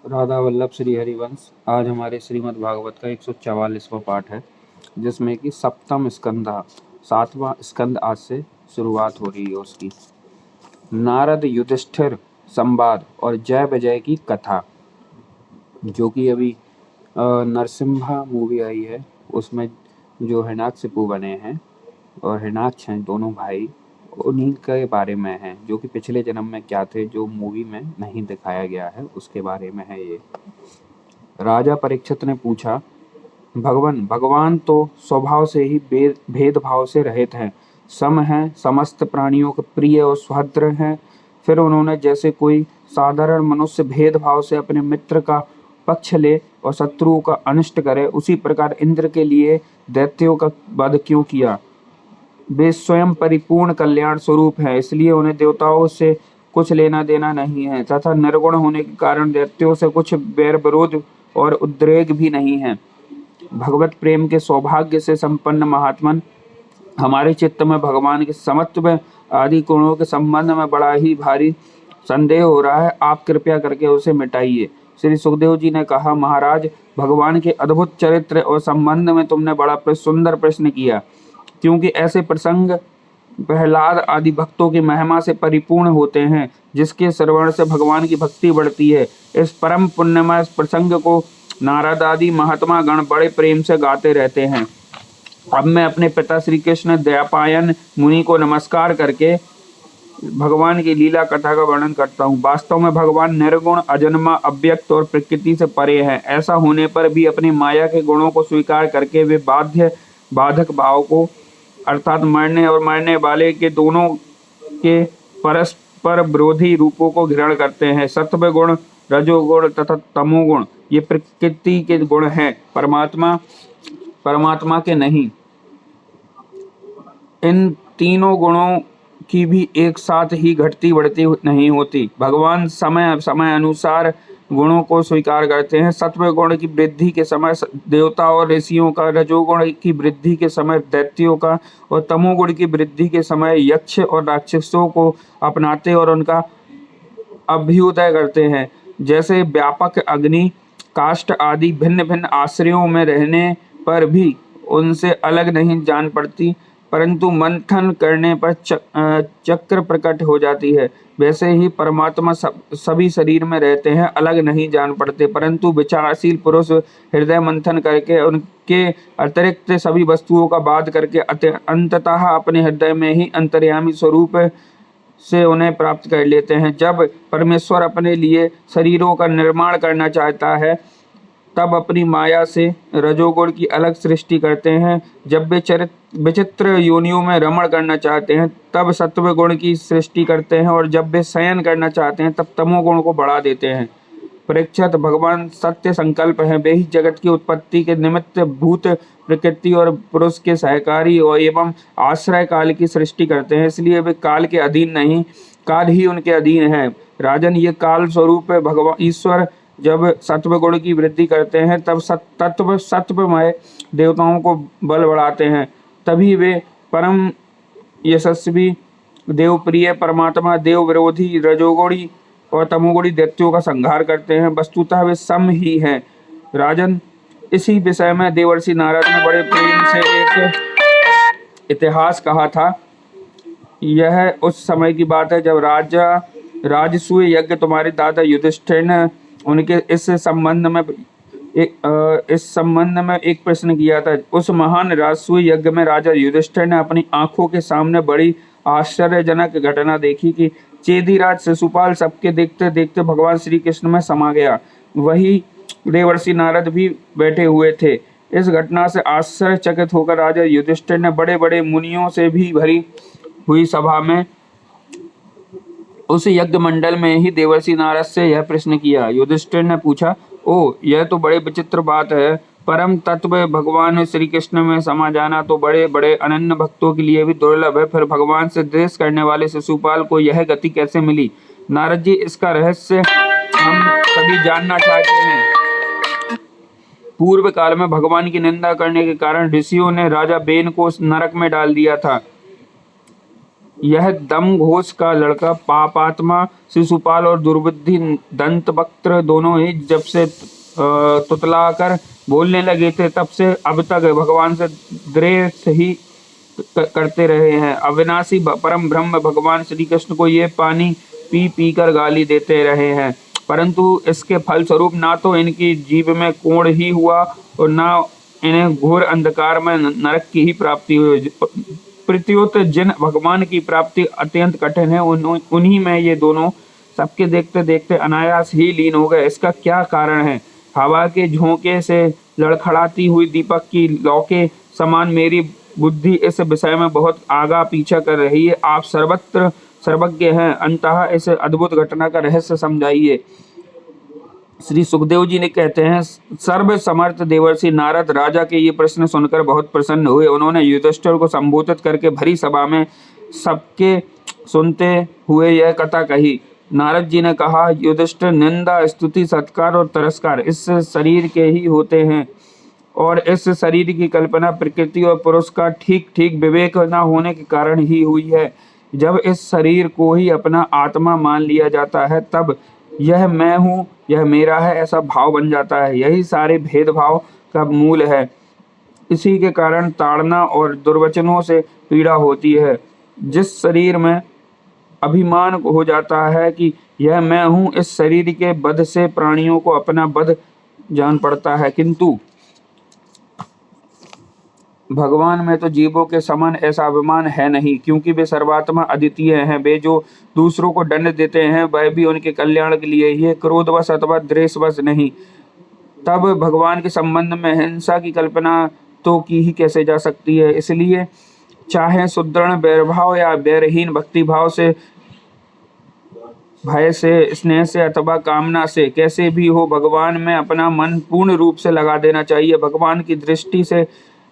राधा वल्लभ श्री हरिवंश। आज हमारे श्रीमद् भागवत का 144वां पाठ है, जिसमें कि सप्तम स्कंध, 7वां स्कंद आज से शुरुआत हो रही है उसकी। नारद युधिष्ठिर संवाद और जय विजय की कथा, जो कि अभी नरसिम्हा मूवी आई है, उसमें जो हिरण्याकशिपु बने हैं और हिरण्याक्ष हैं, दोनों भाई, उन्हीं के बारे में है, जो कि पिछले जन्म में क्या थे, जो मूवी में नहीं दिखाया गया है, उसके बारे में है ये। राजा परीक्षित ने पूछा, भगवान तो स्वभाव से ही भेदभाव से रहित हैं, सम हैं, समस्त प्राणियों के प्रिय और सुहृद हैं। फिर उन्होंने जैसे कोई साधारण मनुष्य भेदभाव से अपने मित्र का पक्ष ले और शत्रुओं का अनिष्ट करे, उसी प्रकार इंद्र के लिए दैत्यों का वध क्यों किया? वे स्वयं परिपूर्ण कल्याण स्वरूप हैं, इसलिए उन्हें देवताओं से कुछ लेना देना नहीं है, तथा निर्गुण होने के कारण दैत्यों से कुछ बैर विरोध और उद्रेक भी नहीं है। भगवत प्रेम के सौभाग्य से संपन्न महात्मन, हमारे चित्त में भगवान के समत्व आदि गुणों के संबंध में बड़ा ही भारी संदेह हो रहा है, आप कृपया करके उसे मिटाइए। श्री सुखदेव जी ने कहा, महाराज, भगवान के अद्भुत चरित्र और संबंध में तुमने बड़ा सुंदर प्रश्न किया, क्योंकि ऐसे प्रसंग प्रहलाद आदि भक्तों की महिमा से परिपूर्ण होते हैं, जिसके श्रवण से भगवान की भक्ति बढ़ती है। इस परम पुण्यमय प्रसंग को नारद आदि महात्मा गण बड़े प्रेम से गाते रहते हैं। अब मैं अपने पिता श्री कृष्ण दयापायन मुनि को नमस्कार करके भगवान की लीला कथा का वर्णन करता हूँ। वास्तव में भगवान निर्गुण, अजन्मा, अव्यक्त और प्रकृति से परे हैं। ऐसा होने पर भी अपनी माया के गुणों को स्वीकार करके वे बाध्य बाधक भाव को, अर्थात मरने और मरने वाले के दोनों के परस्पर विरोधी रूपों को ग्रहण करते हैं। सत्व गुण, रजोगुण तथा तमोगुण ये प्रकृति के गुण हैं, परमात्मा के नहीं। इन तीनों गुणों की भी एक साथ ही घटती बढ़ती नहीं होती। भगवान समय समय अनुसार गुणों को स्वीकार करते हैं। सत्व गुण की वृद्धि के समय देवता और ऋषियों का, रजोगुण की वृद्धि के समय दैत्यों का और तमोगुण की वृद्धि के समय यक्ष और राक्षसों को अपनाते और उनका अभ्युदय करते हैं। जैसे व्यापक अग्नि, काष्ठ आदि भिन्न भिन्न आश्रयों में रहने पर भी उनसे अलग नहीं जान पड़ती, परंतु मंथन करने पर चक्र प्रकट हो जाती है। वैसे ही परमात्मा सभी शरीर में रहते हैं, अलग नहीं जान पड़ते, परंतु विचारशील पुरुष हृदय मंथन करके उनके अतिरिक्त सभी वस्तुओं का बाध करके अंततः अपने हृदय में ही अंतर्यामी स्वरूप से उन्हें प्राप्त कर लेते हैं। जब परमेश्वर अपने लिए शरीरों का निर्माण करना चाहता है, तब अपनी माया से रजोगुण की अलग सृष्टि करते हैं। जब वे विचित्र योनियों में रमण करना चाहते हैं, तब सत्व गुण की सृष्टि करते हैं, और जब वे शयन करना चाहते हैं, तब तमोगुण को बढ़ा देते हैं। परीक्षित, भगवान सत्य संकल्प हैं, वे ही जगत की उत्पत्ति के निमित्त भूत, प्रकृति और पुरुष के सहकारी और एवं आश्रय काल की सृष्टि करते हैं, इसलिए वे काल के अधीन नहीं, काल ही उनके अधीन है। राजन, ये काल स्वरूप भगवान ईश्वर जब सत्व गुण की वृद्धि करते हैं, तब सत्वमय देवताओं को बल बढ़ाते हैं, तभी वे परम यशस्वी देवप्रिय परमात्मा देव विरोधी रजोगुणी और तमोगुणी दैत्यों का संहार करते हैं। वस्तुतः वे सम ही हैं। राजन, इसी विषय में देवर्षि नारद ने बड़े प्रेम से एक इतिहास कहा था। यह उस समय की बात है जब राजा राजसूय यज्ञ तुम्हारे दादा युधिष्ठिर ने उनके इस संबंध में एक प्रश्न किया था। उस महान राजसूय यज्ञ में राजा युधिष्ठिर ने अपनी आंखों के सामने बड़ी आश्चर्यजनक घटना देखी कि चेदीराज शिशुपाल सबके देखते देखते भगवान श्री कृष्ण में समा गया। वही देवर्षि नारद भी बैठे हुए थे। इस घटना से आश्चर्यचकित होकर राजा युधिष्ठिर ने बड़े बड़े मुनियों से भी भरी हुई सभा में उस यज्ञ मंडल में ही देवर्षि नारद से यह प्रश्न किया। युधिष्ठिर ने पूछा, ओ, यह तो बड़े विचित्र बात है। परम तत्व भगवान श्री कृष्ण में समा जाना तो बड़े बड़े अनन्य भक्तों के लिए भी दुर्लभ है, फिर भगवान से द्वेष करने वाले शिशुपाल को यह गति कैसे मिली? नारद जी, इसका रहस्य हम सभी जानना चाहते हैं। पूर्व काल में भगवान की निंदा करने के कारण ऋषियों ने राजा बेन को नरक में डाल दिया था। यह दम घोष का लड़का पापात्मा शिशुपाल और दुर्बुद्धि दंतवक्त्र दोनों ही जब से तुतलाकर बोलने लगे थे तब से अब तक भगवान से द्वेष ही करते रहे हैं। अविनाशी परम ब्रह्म भगवान श्री कृष्ण को ये पानी पी पी कर गाली देते रहे हैं, परंतु इसके फलस्वरूप ना तो इनकी जीभ में कोढ़ ही हुआ और ना इन्हें घोर अंधकार में नरक की ही प्राप्ति हुई। प्रत्युत जिन भगवान की प्राप्ति अत्यंत कठिन है उन्हीं में ये दोनों सबके देखते देखते अनायास ही लीन हो गए। इसका क्या कारण है? हवा के झोंके से लड़खड़ाती हुई दीपक की लौ के समान मेरी बुद्धि इस विषय में बहुत आगा पीछा कर रही है। आप सर्वत्र सर्वज्ञ हैं, अंततः इस अद्भुत घटना का रहस्य समझाइए। श्री सुखदेव जी ने कहते हैं, सर्व समर्थ देवर्षि नारद राजा के ये प्रश्न सुनकर बहुत प्रसन्न हुए। उन्होंने युधिष्ठिर को संबोधित करके भरी सभा में सबके सुनते हुए यह कथा कही। नारद जी ने कहा, युधिष्ठिर, निंदा स्तुति सत्कार और तिरस्कार इस शरीर के ही होते हैं और इस शरीर की कल्पना प्रकृति और पुरुष का ठीक ठीक विवेक न होने के कारण ही हुई है। जब इस शरीर को ही अपना आत्मा मान लिया जाता है तब यह मैं हूँ, यह मेरा है, ऐसा भाव बन जाता है। यही सारे भेदभाव का मूल है। इसी के कारण ताड़ना और दुर्वचनों से पीड़ा होती है। जिस शरीर में अभिमान हो जाता है कि यह मैं हूँ, इस शरीर के बध से प्राणियों को अपना बध जान पड़ता है, किंतु भगवान में तो जीवों के समान ऐसा अभिमान है नहीं, क्योंकि वे सर्वात्मा अद्वितीय हैं। वे जो दूसरों को दंड देते हैं वह भी उनके कल्याण के लिए ही है, क्रोधवश अथवा द्वेषवश नहीं। तब भगवान के संबंध में हिंसा की कल्पना तो की ही कैसे जा सकती है। इसलिए चाहे सुदृढ़ वैरभाव या वैरहीन भक्तिभाव से, भय से, स्नेह से अथवा कामना से, कैसे भी हो, भगवान में अपना मन पूर्ण रूप से लगा देना चाहिए। भगवान की दृष्टि से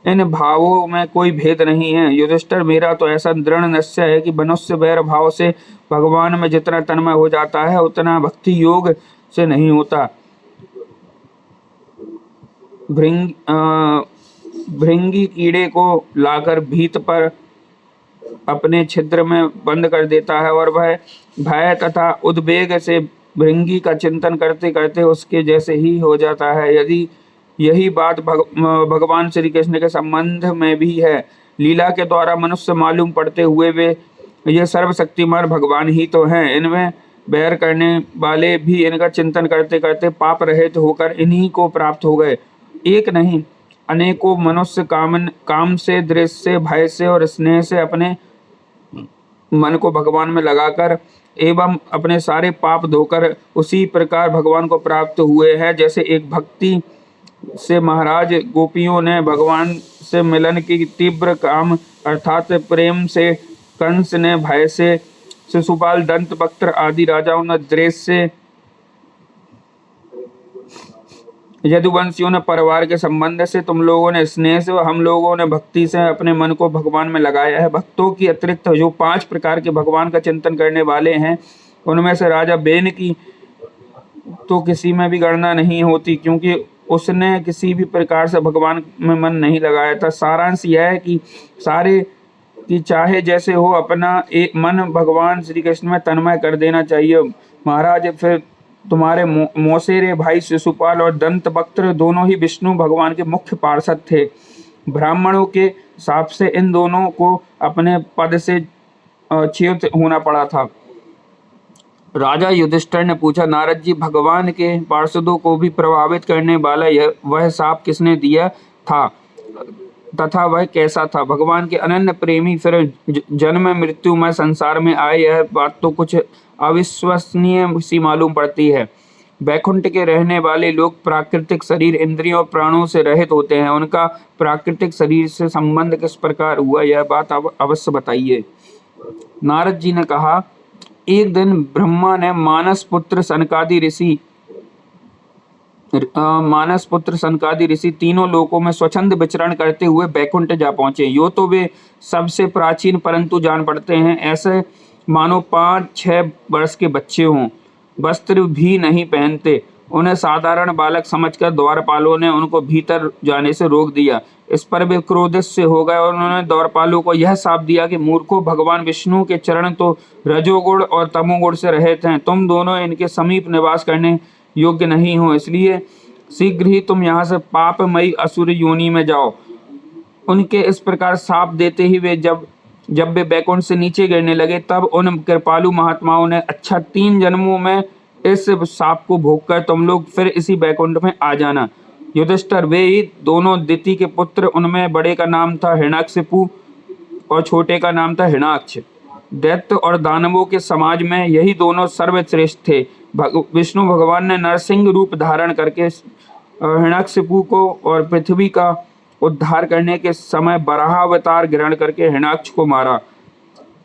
इन भावों में कोई भेद नहीं है। युधिष्ठिर, मेरा तो ऐसा दृढ़ निश्चय है कि मनुष्य वैर भाव से भगवान में जितना तन्मय हो जाता है उतना भक्ति योग से नहीं होता। भृंगी कीड़े को लाकर भीत पर अपने छिद्र में बंद कर देता है और वह भय तथा उद्वेग से भृंगी का चिंतन करते करते उसके जैसे ही हो जाता है। यदि यही बात भगवान श्री कृष्ण के संबंध में भी है। लीला के द्वारा मनुष्य मालूम पड़ते हुए वे ये सर्वशक्तिमान भगवान ही तो हैं। इनमें बैर करने वाले भी इनका चिंतन करते करते पाप रहित होकर इन्हीं को प्राप्त हो गए। एक नहीं, अनेकों मनुष्य काम से, दृश्य से, भय से और स्नेह से अपने मन को भगवान में लगाकर एवं अपने सारे पाप धोकर उसी प्रकार भगवान को प्राप्त हुए हैं, जैसे एक भक्ति से महाराज गोपियों ने भगवान से मिलन की तीव्र काम अर्थात प्रेम से, कंस ने भय से, शिशुपाल, दंतवक्त्र आदि राजाओं ने द्वेष से, यदुवंशियों ने परिवार के संबंध से, तुम लोगों ने स्नेह से, हम लोगों ने भक्ति से अपने मन को भगवान में लगाया है। भक्तों की अतिरिक्त जो 5 प्रकार के भगवान का चिंतन करने वाले हैं उनमें से राजा बेन की तो किसी में भी गणना नहीं होती, क्योंकि उसने किसी भी प्रकार से भगवान में मन नहीं लगाया था। सारांश यह है कि सारे की चाहे जैसे हो अपना एक मन भगवान श्री कृष्ण में तन्मय कर देना चाहिए। महाराज, फिर तुम्हारे मौसेरे भाई शिशुपाल और दंतवक्त्र दोनों ही विष्णु भगवान के मुख्य पार्षद थे। ब्राह्मणों के हिसाब से इन दोनों को अपने पद से च्युत होना पड़ा था। राजा युधिष्ठिर ने पूछा, नारद जी, भगवान के पार्षदों को भी प्रभावित करने वाला वह शाप किसने दिया था तथा वह कैसा था? भगवान के अनन्य प्रेमी फिर जन्म मृत्यु में संसार में आए, यह बात तो कुछ अविश्वसनीय सी मालूम पड़ती है। वैकुंठ के रहने वाले लोग प्राकृतिक शरीर, इंद्रियों और प्राणों से रहित होते हैं। उनका प्राकृतिक शरीर से संबंध किस प्रकार हुआ, यह बात अवश्य बताइए। नारद जी ने कहा, एक दिन ब्रह्मा ने मानस पुत्र सनकादि ऋषि तीनों लोकों में स्वच्छंद विचरण करते हुए बैकुंठ जा पहुंचे। यो तो वे सबसे प्राचीन परंतु जान पड़ते हैं ऐसे मानो 5-6 वर्ष के बच्चे हों, वस्त्र भी नहीं पहनते, उन्हें साधारण बालक समझकर द्वारपालों ने उनको भीतर जाने से रोक दिया। इस पर वे क्रोधित से हो गए और उन्होंने द्वारपालों को यह शाप दिया कि मूर्खों, भगवान विष्णु के चरण तो रजोगुण और तमोगुण से रहित हैं। तुम दोनों इनके समीप निवास करने योग्य नहीं हो, इसलिए शीघ्र ही तुम यहाँ से पापमयी असुर योनि में जाओ। उनके इस प्रकार शाप देते ही वे जब वे बैकुंठ से नीचे गिरने लगे, तब उन कृपालु महात्माओं ने, अच्छा 3 जन्मों में इस शाप को भोगकर तुम लोग फिर इसी बैकुंठ में आ जाना। युधिष्ठिर, वे ही दोनों दिति के पुत्र, उनमें बड़े का नाम था हिरण्यकशिपु और छोटे का नाम था हिरण्याक्ष। दैत्य और दानवों के समाज में यही दोनों सर्वश्रेष्ठ थे। विष्णु भगवान ने नरसिंह रूप धारण करके हिरण्याकशिपु को और पृथ्वी का उद्धार करने के समय वराहावतार ग्रहण करके हिरण्याक्ष को मारा।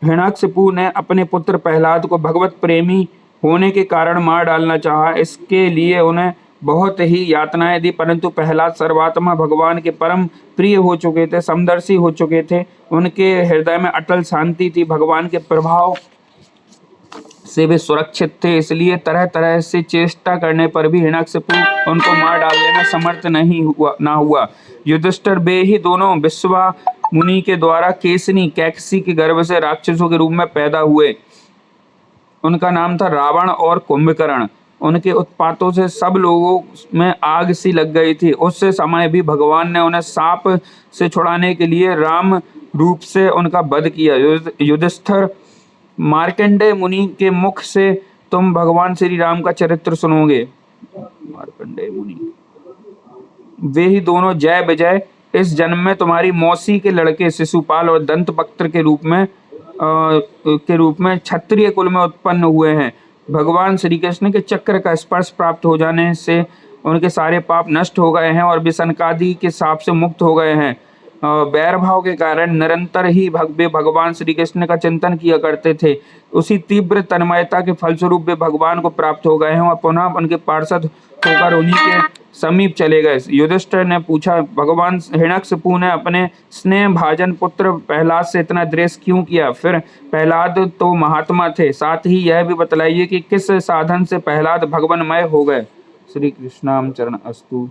हिरण्याकशिपु ने अपने पुत्र प्रहलाद को भगवत प्रेमी होने के कारण मार डालना चाहा। इसके लिए उन्हें बहुत ही यातनाएं दी, परंतु प्रहलाद सर्वात्मा भगवान के परम प्रिय हो चुके थे, समदर्शी हो चुके थे। उनके हृदय में अटल शांति थी, भगवान के प्रभाव से वे सुरक्षित थे, इसलिए तरह तरह से चेष्टा करने पर भी हिरण्याकशिपु उनको मार डालने में समर्थ ना हुआ। युधिष्ठिर, वे ही दोनों विश्वा मुनि के द्वारा केसनी कैकसी के गर्भ से राक्षसों के रूप में पैदा हुए। उनका नाम था रावण और कुंभकर्ण। उनके उत्पातों से सब लोगों में आग सी लग गई थी। उस समय भी भगवान ने उन्हें सांप से छुड़ाने के लिए राम रूप से उनका वध किया। युधिष्ठिर, मार्कंडेय मुनि के मुख से तुम भगवान श्री राम का चरित्र सुनोगे। मार्कंडेय मुनि, वे ही दोनों जय विजय इस जन्म में तुम्हारी मौसी के लड़के शिशुपाल और दंतवक्त्र के रूप में क्षत्रिय कुल में उत्पन्न हुए हैं। भगवान श्री कृष्ण के चक्र का स्पर्श प्राप्त हो जाने से उनके सारे पाप नष्ट हो गए हैं और विसनकादि के शाप से मुक्त हो गए हैं। बैर भाव के कारण निरंतर ही वे भगवान श्री कृष्ण का चिंतन किया करते थे। उसी तीव्र तन्मयता के फलस्वरूप वे भगवान को प्राप्त हो गए हैं और पुनः उनके पार्षद होकर उन्हीं के समीप चले गए। युधिष्ठिर ने पूछा, भगवान हिरण्यकशिपु ने अपने स्नेह भाजन पुत्र प्रहलाद से इतना द्वेष क्यों किया? फिर प्रहलाद तो महात्मा थे, साथ ही यह भी बतलाइए कि किस साधन से प्रहलाद भगवानमय हो गए। श्री कृष्णाम चरण अस्तु।